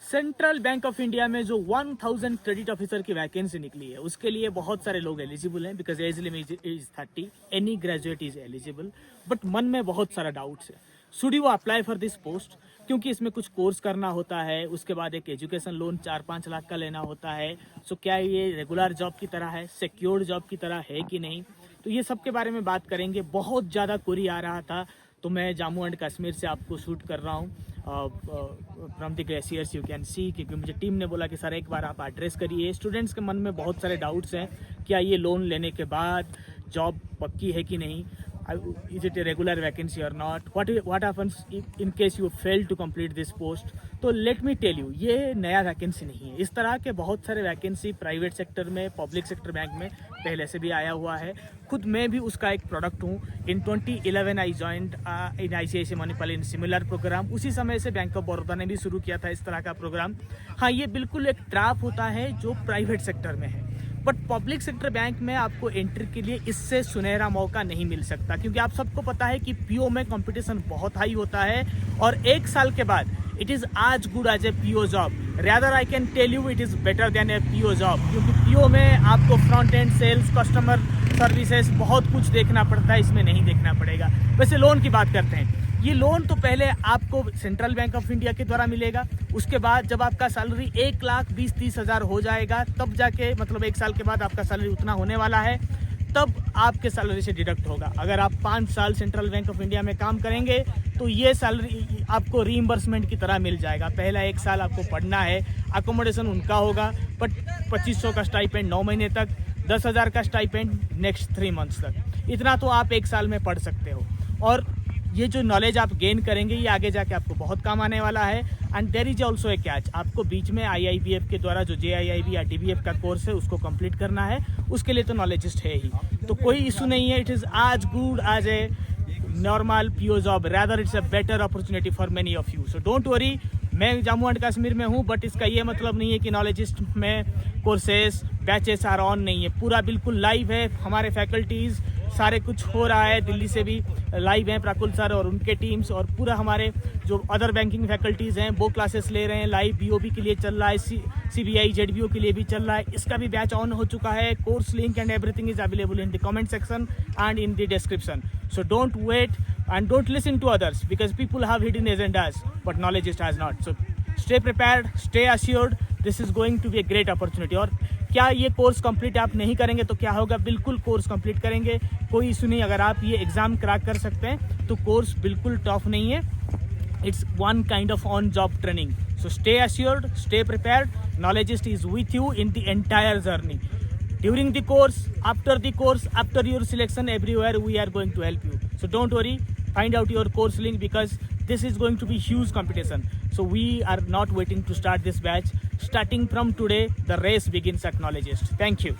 Central bank of India में जो 1000 credit officer की वैकेंसी निकली है उसके लिए बहुत सारे लोग एलिजिबल हैं because age limit is 30, any graduate is eligible. But मन में बहुत सारा डाउट्स है, should you apply for this post, क्योंकि इसमें कुछ कोर्स करना होता है, उसके बाद एक एजुकेशन लोन 4-5 लाख का लेना होता है। सो क्या ये रेगुलर जॉब की तरह है, सिक्योर्ड जॉब की तरह है कि नहीं, तो ये सब के बारे में बात करेंगे। बहुत ज़्यादा क्वेरी आ रहा था तो मैं जम्मू एंड कश्मीर से आपको शूट कर रहा हूँ from the glaciers you can see, क्योंकि मुझे टीम ने बोला कि सर एक बार आप एड्रेस करिए। स्टूडेंट्स के मन में बहुत सारे डाउट्स हैं, क्या ये लोन लेने के बाद जॉब पक्की है कि नहीं, is it a regular vacancy or not, what happens in case you fail to complete this post। तो लेट मी टेल यू, ये नया वैकेंसी नहीं है। इस तरह के बहुत सारे वैकेंसी प्राइवेट सेक्टर में, पब्लिक सेक्टर बैंक में पहले से भी आया हुआ है। खुद मैं भी उसका एक प्रोडक्ट हूँ। In 2011 I joined in ICICI Manipal in similar programme. उसी समय से बैंक ऑफ बड़ौदा ने भी शुरू किया था इस तरह का प्रोग्राम। हाँ, ये बिल्कुल एक ट्रैप होता है जो प्राइवेट सेक्टर में है, बट पब्लिक सेक्टर बैंक में आपको एंट्री के लिए इससे सुनहरा मौका नहीं मिल सकता, क्योंकि आप सबको पता है कि PO में कंपटीशन बहुत हाई होता है और एक साल के बाद it is as good as a PO job, rather I can tell you it is better than a PO job. क्योंकि PO में आपको front end sales, customer services बहुत कुछ देखना पड़ता है, इसमें नहीं देखना पड़ेगा। वैसे लोन की बात करते हैं, ये लोन तो पहले आपको सेंट्रल बैंक ऑफ इंडिया के द्वारा मिलेगा, उसके बाद जब आपका सैलरी 1,20,30,000 हो जाएगा तब जाके, मतलब एक साल के बाद आपका सैलरी उतना होने वाला है, तब आपके सैलरी से डिडक्ट होगा। अगर आप 5 साल सेंट्रल बैंक ऑफ इंडिया में काम करेंगे तो ये सैलरी आपको रीइंबर्समेंट की तरह मिल जाएगा। पहला 1 साल आपको पढ़ना है, अकोमोडेशन उनका होगा, बट 2500 का स्टाइपेंड 9 महीने तक, 10,000 का स्टाइपेंड नेक्स्ट 3 मंथ्स तक। इतना तो आप 1 साल में पढ़ सकते हो और ये जो नॉलेज आप गेन करेंगे ये आगे जाके आपको बहुत काम आने वाला है। And there is also a catch, आपको बीच में IIBF के द्वारा जो JIIB या DBF का कोर्स है उसको कंप्लीट करना है, उसके लिए तो नॉलेजिस्ट है ही, तो कोई इशू नहीं है। It is as good as a normal PO job, rather it's a better opportunity for many of you. So don't worry, मैं जम्मू एंड कश्मीर में हूँ, बट इसका ये मतलब नहीं है कि नॉलेजिस्ट में कोर्सेस बैचेस आर ऑन नहीं है। पूरा बिल्कुल लाइव है, हमारे फैकल्टीज़ सारे कुछ हो रहा है, दिल्ली से भी लाइव हैं प्राकुल सर और उनके टीम्स, और पूरा हमारे जो अदर बैंकिंग फैकल्टीज़ हैं वो क्लासेस ले रहे हैं लाइव। BOB के लिए चल रहा है, CBI ZBO के लिए भी चल रहा है, इसका भी बैच ऑन हो चुका है। Course link and everything is available in the comment section and in the description. So don't wait and don't listen to others because people have hidden agendas but knowledge has not। So stay prepared, stay assured, this is going to be a great opportunity। और क्या ये course complete आप नहीं करेंगे तो क्या होगा, बिल्कुल कोर्स कंप्लीट करेंगे, कोई इशू नहीं। अगर आप ये एग्जाम क्रैक कर सकते हैं तो कोर्स बिल्कुल टफ नहीं है, it's one kind of on job training. So stay assured, stay prepared, knowledgeist is with you in the entire journey, during the course, after the course, after your selection, everywhere we are going to help you। So don't worry, find out your course link because this is going to be huge competition। So we are not waiting to start this batch. Starting from today, the race begins at Knowledgeist। Thank you।